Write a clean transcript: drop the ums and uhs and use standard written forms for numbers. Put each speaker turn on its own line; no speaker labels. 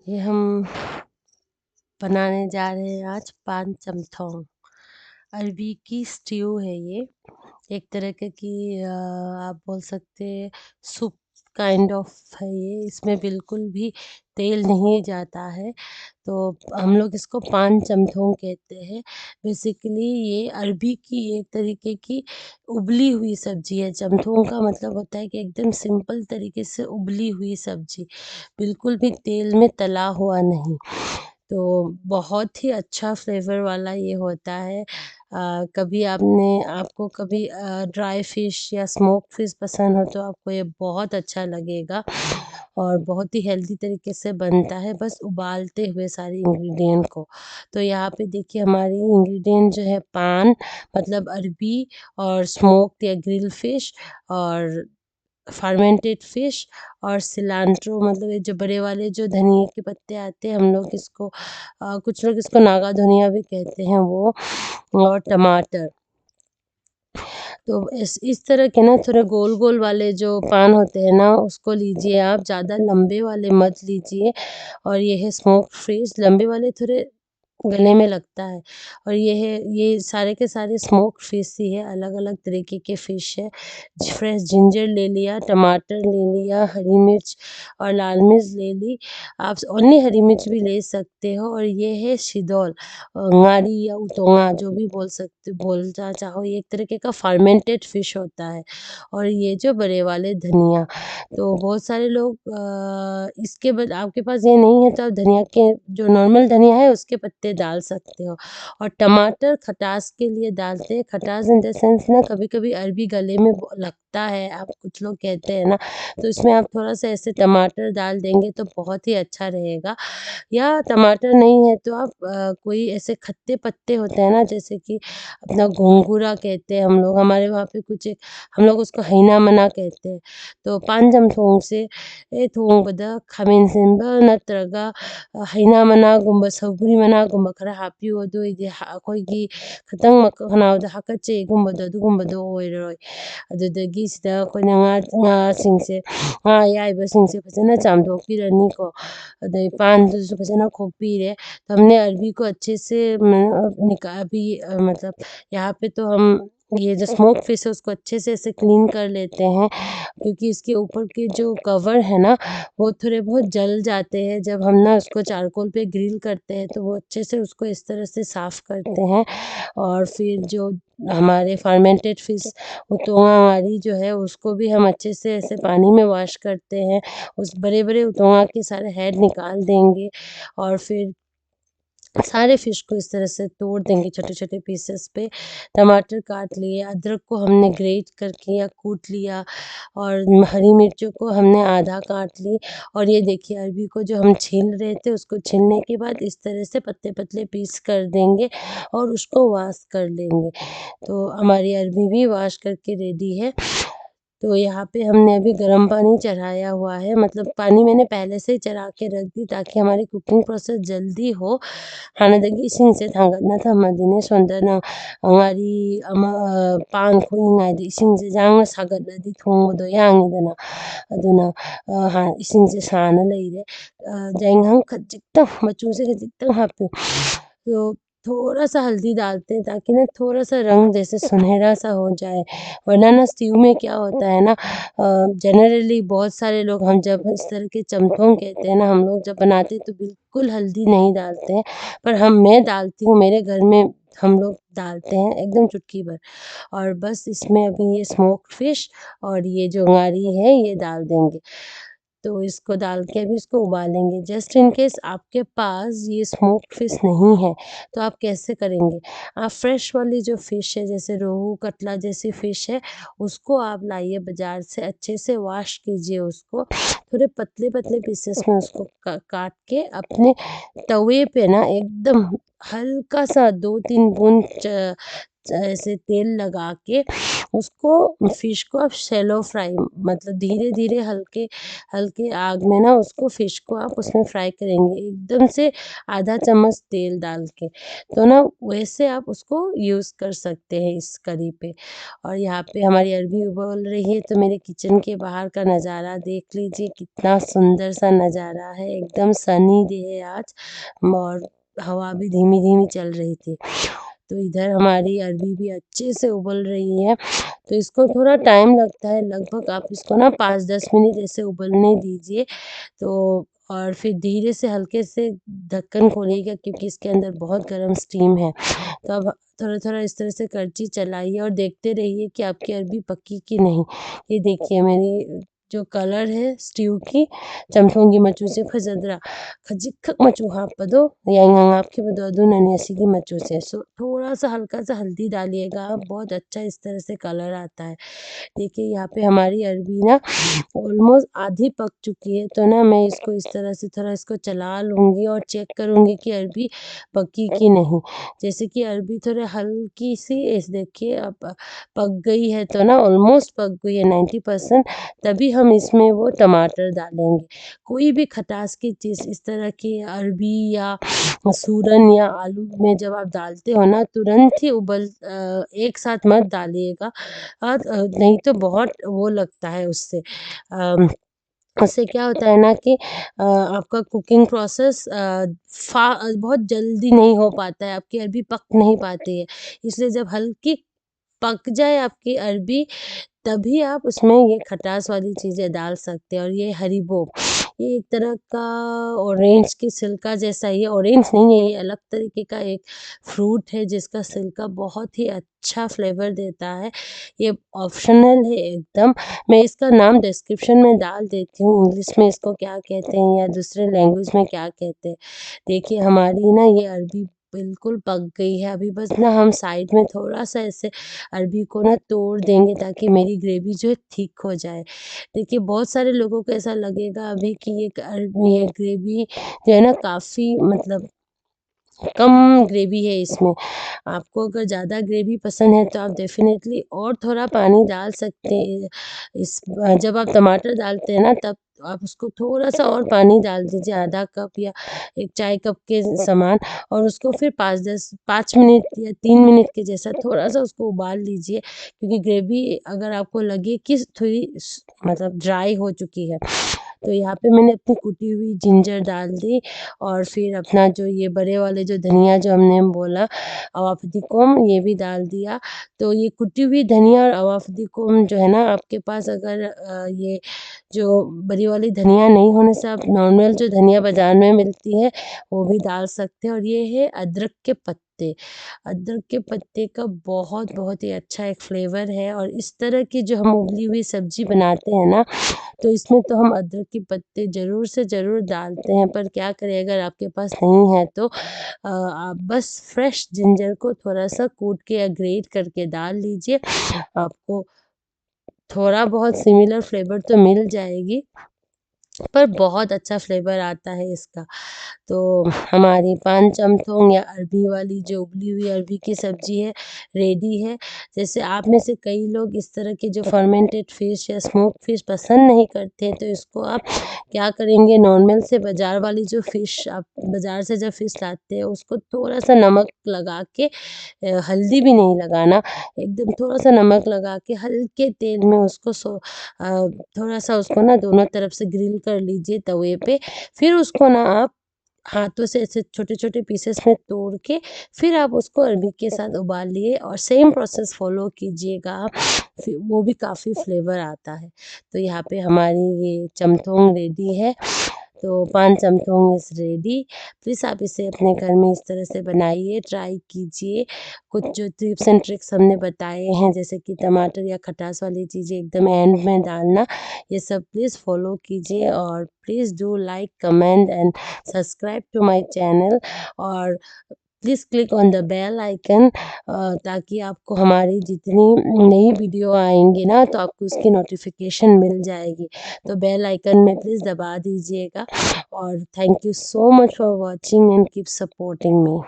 ये हम बनाने जा रहे हैं आज पान चमथोंग। अरबी की स्ट्यू है ये। एक तरह की आप बोल सकते हैं सूप काइंड ऑफ है ये। इसमें बिल्कुल भी तेल नहीं जाता है, तो हम लोग इसको पान चमथोंग कहते हैं। बेसिकली ये अरबी की एक तरीके की उबली हुई सब्ज़ी है। चमथोंग का मतलब होता है कि एकदम सिंपल तरीके से उबली हुई सब्ज़ी, बिल्कुल भी तेल में तला हुआ नहीं। तो बहुत ही अच्छा फ्लेवर वाला ये होता है। कभी आपको कभी ड्राई फ़िश या स्मोक फ़िश पसंद हो तो आपको ये बहुत अच्छा लगेगा और बहुत ही हेल्दी तरीके से बनता है, बस उबालते हुए सारी इंग्रीडिएंट को। तो यहाँ पे देखिए हमारी इंग्रीडिएंट जो है पान मतलब अरबी और स्मोक्ड या ग्रिल फ़िश और फर्मेंटेड फ़िश और सिलांट्रो मतलब ये जो बड़े वाले जो धनिये के पत्ते आते हैं, हम लोग इसको कुछ लोग इसको नागा धनिया भी कहते हैं वो, और टमाटर। तो इस तरह के ना थोड़े गोल-गोल वाले जो पान होते हैं ना, उसको लीजिए आप, ज़्यादा लंबे वाले मत लीजिए। और ये है स्मोक्ड फ़िश, लंबे वाले थोड़े गले में लगता है। और ये सारे के सारे स्मोक्ड फ़िश ही है, अलग-अलग तरीके के फ़िश है। फ्रेश जिंजर ले लिया, टमाटर ले लिया, हरी मिर्च और लाल मिर्च ले ली। आप ओनली हरी मिर्च भी ले सकते हो। और ये है शिदोल, ङारी या उतोंगा जो भी बोलना चाहो, ये एक तरीके का फर्मेंटेड फ़िश होता है। और ये जो बड़े वाले धनिया, तो बहुत सारे लोग इसके आपके पास ये नहीं है तो आप धनिया के जो नॉर्मल धनिया है उसके पत्ते डाल सकते हो। और टमाटर खटास के लिए डालते हैं, खटास इन द सेंस ना कभी-कभी अरबी गले में लगता है, आप कुछ लोग कहते हैं ना, तो इसमें आप थोड़ा-सा ऐसे टमाटर डाल देंगे तो बहुत ही अच्छा रहेगा। या टमाटर नहीं है तो आप कोई ऐसे खट्टे पत्ते होते हैं ना, जैसे कि अपना घोंघुरा कहते हैं हम लोग, हमारे वहाँ पे कुछ एक हम लोग उसको हैना-मना कहते हैं। तो ꯄꯥꯟꯖꯝꯊꯣꯡꯁꯦ ꯊꯣꯡꯕꯗ ꯈꯥꯃꯦꯟ ꯑꯁꯤꯟꯕ ꯅꯠꯇ꯭ꯔꯒ ꯍꯩꯅꯥ-ꯃꯅꯥꯒꯨꯝꯕ ꯁꯧꯒ꯭ꯔꯤ ꯃꯅꯥꯒꯨꯝꯕ ꯈꯔ ꯍꯥꯞꯄꯤꯌꯨ, ꯑꯗꯨ ꯑꯣꯏꯔꯗꯤ ꯑꯩꯈꯣꯏꯒꯤ ꯈꯤꯇꯪ ꯈꯅꯥꯎꯗ ꯍꯥꯀꯠꯆꯩꯒꯨꯝꯕꯗꯣ ꯑꯗꯨꯒꯨꯝꯕꯗꯣ ꯑꯣꯏꯔꯔꯣꯏ꯫ ꯑꯗꯨꯗꯒꯤ ꯁꯤꯗ ꯑꯩꯈꯣꯏꯅ ꯉꯥꯁꯤꯡꯁꯦ, ꯉꯥ अयाइबासिंसे फजना चामदोꯛꯄꯤꯔꯅꯤꯀꯣ, अदई पानदुसु फजना खोपीरे। तो हमने अरबी को अच्छे से अभी मतलब यहाँ पे तो हम ये जो स्मोक फिश है उसको अच्छे से ऐसे क्लीन कर लेते हैं, क्योंकि इसके ऊपर के जो कवर है ना, वो थोड़े बहुत जल जाते हैं। जब हम ना उसको चारकोल पे ग्रिल करते हैं तो वो अच्छे से उसको इस तरह से साफ़ करते हैं। और फिर जो हमारे फर्मेंटेड फ़िश उतोंगा वाली जो है उसको भी हम अच्छे से ऐसे पानी में वॉश करते हैं। उस बड़े-बड़े उतोंगा के सारे हेड निकाल देंगे और फिर सारे फ़िश को इस तरह से तोड़ देंगे छोटे-छोटे पीसेस पे। टमाटर काट लिए, अदरक को हमने ग्रेट करके या कूट लिया, और हरी मिर्चों को हमने आधा काट ली। और ये देखिए अरबी को जो हम छील रहे थे, उसको छीलने के बाद इस तरह से पतले-पतले पीस कर देंगे और उसको वॉश कर लेंगे। तो हमारी अरबी भी वॉश करके रेडी है। तो यहाँ पे हमने अभी गर्म पानी चढ़ाया हुआ है, मतलब पानी मैंने पहले से ही चढ़ा के रख दी ताकि हमारी कुकिंग प्रोसेस जल्दी हो। ꯍꯥꯟꯅꯗꯒꯤ ꯏꯁꯤꯡꯁꯦ ꯊꯥꯡꯒꯠꯅ ꯊꯝꯃꯗꯤꯅꯦ ꯁꯣꯝꯗꯅ ꯉꯥꯔꯤ ꯑꯃ ꯄꯥꯟ ꯈꯣꯛꯏꯉꯩꯗ ꯏꯁꯤꯡꯁꯦ ꯌꯥꯡꯅ ꯁꯥꯒꯠꯂꯗꯤ ꯊꯣꯡꯕꯗꯣ ꯌꯥꯡꯉꯤꯗꯅ, ꯑꯗꯨꯅ इसिंग से साना लईरे। जाइंगाम खजिकतम मचू से खजिकतम हापियो। तो थोड़ा-सा हल्दी डालते हैं ताकि ना थोड़ा-सा रंग जैसे सुनहरा-सा हो जाए। वरना ना स्ट्यू में क्या होता है ना, जनरली बहुत सारे लोग, हम जब इस तरह के चमथोंग कहते हैं ना, हम लोग जब बनाते हैं तो बिल्कुल हल्दी नहीं डालते हैं। पर मैं डालती हूँ, मेरे घर में हम लोग डालते हैं एकदम चुटकी भर। और बस इसमें अभी ये स्मोक्ड फ़िश और ये जो ङारी है ये डाल देंगे। तो इसको डाल के अभी इसको उबालेंगे। जस्ट इन केस आपके पास ये स्मोक्ड फ़िश नहीं है, तो आप कैसे करेंगे? आप फ्रेश वाली जो फ़िश है, जैसे रोहू, कतला जैसी फ़िश है, उसको आप लाइए बाज़ार से, अच्छे से वॉश कीजिए उसको। थोड़े पतले-पतले पीसेस में उसको काट के अपने तवे पे ना एकदम हल्का-सा 2-3 बूंद ऐसे तेल लगा के उसको फ़िश को आप शैलो फ्राई मतलब धीरे-धीरे हल्के हल्के आग में ना उसको फ़िश को आप उसमें फ्राई करेंगे एकदम से आधा चम्मच तेल डाल के। तो ना वैसे आप उसको यूज़ कर सकते हैं इस करी पे। और यहाँ पे हमारी अरबी उबल रही है तो मेरे किचन के बाहर का नज़ारा देख लीजिए कितना सुंदर सा नज़ारा है, एकदम सनी डे है आज और हवा भी धीमी-धीमी चल रही थी। तो इधर हमारी अरबी भी अच्छे से उबल रही है, तो इसको थोड़ा टाइम लगता है लगभग आप इसको ना 5-10 मिनट ऐसे उबलने दीजिए। तो और फिर धीरे से हल्के से ढक्कन खोलिएगा क्योंकि इसके अंदर बहुत गरम स्टीम है। तो अब थोड़ा-थोड़ा इस तरह से करछी चलाइए और देखते रहिए कि आपकी अरबी पकी कि नहीं। ये देखिए मेरी जो कलर है स्ट्यू की चमथोंगी मचूसे फजदरा खजिखक मचू हापदो यांग आपके बदोदू ननियसी मचूसे। सो थोड़ा-सा हल्का-सा हल्दी डालिएगा आप, बहुत अच्छा इस तरह से कलर आता है। देखिए यहाँ पे हमारी अरबी ना ऑलमोस्ट आधी पक चुकी है, तो ना मैं इसको इस तरह से थोड़ा इसको चला लूँगी और चेक करूँगी कि अरबी पकी कि नहीं। जैसे कि अरबी थोड़ी हल्की-सी इस देखिए अब पक गई है तो ना ऑलमोस्ट पक गई है 90% तभी हम इसमें वो टमाटर डालेंगे। कोई भी खटास की चीज़ इस तरह की अरबी या सूरन या आलू में जब आप डालते हो ना तुरंत ही एक साथ मत डालिएगा नहीं तो बहुत वो लगता है उससे उससे क्या होता है ना कि आपका कुकिंग प्रोसेस बहुत जल्दी नहीं हो पाता है, आपकी अरबी पक नहीं पाती है। इसलिए जब हल्की पक जाए आपकी अरबी तभी आप उसमें ये खटास वाली चीज़ें डाल सकते हैं और ये हरिबो ये एक तरह का ऑरेंज की छिलका जैसा ये ऑरेंज नहीं है ये अलग तरीके का एक फ्रूट है जिसका छिलका बहुत ही अच्छा फ्लेवर देता है। ये ऑप्शनल है एकदम। मैं इसका नाम डिस्क्रिप्शन में डाल देती हूँ इंग्लिश में इसको क्या कहते हैं या दूसरे लैंग्वेज में क्या कहते हैं। देखिए हमारी ना ये अरबी बिल्कुल पक गई है, अभी बस ना हम साइड में थोड़ा-सा ऐसे अरबी को ना तोड़ देंगे ताकि मेरी ग्रेवी जो है थिक हो जाए। देखिए बहुत सारे लोगों को ऐसा लगेगा अभी कि ये ग्रेवी जो है ना काफ़ी मतलब कम ग्रेवी है इसमें। आपको अगर ज़्यादा ग्रेवी पसंद है तो आप डेफ़िनेटली और थोड़ा पानी डाल सकते हैं। जब आप टमाटर डालते हैं ना तब आप उसको थोड़ा-सा और पानी डाल दीजिए आधा कप या 1 चाय कप के समान और उसको फिर 5 मिनट या 3 मिनट के जैसा थोड़ा-सा उसको उबाल लीजिए क्योंकि ग्रेवी अगर आपको लगे कि थोड़ी मतलब ड्राई हो चुकी है, तो यहाँ पे मैंने अपनी कुटी हुई जिंजर डाल दी और फिर अपना जो ये बड़े वाले जो धनिया जो हमने बोला अवाफिदिकोम ये भी डाल दिया। तो ये कुटी हुई धनिया और अवाफिदिकोम जो है ना आपके पास अगर ये जो बड़ी वाली धनिया नहीं होने से आप नॉर्मल जो धनिया बाज़ार में मिलती है वो भी डाल सकते हैं और ये है अदरक के पत्ते। अदरक के पत्ते का बहुत ही अच्छा एक फ्लेवर है और इस तरह की जो हम उबली हुई सब्ज़ी बनाते हैं ना तो इसमें तो हम अदरक के पत्ते ज़रूर से ज़रूर डालते हैं पर क्या करें अगर आपके पास नहीं है तो आप बस फ्रेश जिंजर को थोड़ा-सा कूट के या ग्रेट करके डाल लीजिए। आपको थोड़ा बहुत सिमिलर फ्लेवर तो मिल जाएगी, पर बहुत अच्छा फ्लेवर आता है इसका। तो हमारी पान चमथोंग या अरबी वाली जो उबली हुई अरबी की सब्ज़ी है, रेडी है। जैसे आप में से कई लोग इस तरह के जो फर्मेंटेड फ़िश या स्मोक्ड फ़िश पसंद नहीं करते हैं, तो इसको आप क्या करेंगे नॉर्मल से बाज़ार वाली जो फ़िश आप बाज़ार से जब फ़िश लाते हैं, उसको थोड़ा-सा नमक लगा के हल्दी भी नहीं लगाना, एकदम थोड़ा-सा नमक लगा के हल्के तेल में उसको थोड़ा-सा उसको ना दोनों तरफ से ग्रिल कर लीजिए तवे पे, फिर उसको ना आप हाथों से ऐसे छोटे-छोटे पीसेस में तोड़ के फिर आप उसको अरबी के साथ उबालिए और सेम प्रोसेस फ़ॉलो कीजिएगा आप, फिर वो भी काफ़ी फ्लेवर आता है। तो यहाँ पे हमारी ये चमथोंग रेडी है, तो पान चमथोंग इज़ रेडी। प्लीज़ आप इसे अपने घर में इस तरह से बनाइए, ट्राई कीजिए। कुछ जो टिप्स एंड ट्रिक्स हमने बताए हैं जैसे कि टमाटर या खटास वाली चीज़ें एकदम एंड में डालना, ये सब प्लीज़ फ़ॉलो कीजिए और please do like, comment and subscribe to my channel और please click on the bell icon ताकि आपको हमारी जितनी नई वीडियो आएँगी ना तो आपको उसकी नोटिफ़िकेशन मिल जाएगी। तो बेल आइकन में प्लीज़ दबा दीजिएगा और thank you so much for watching and keep supporting me.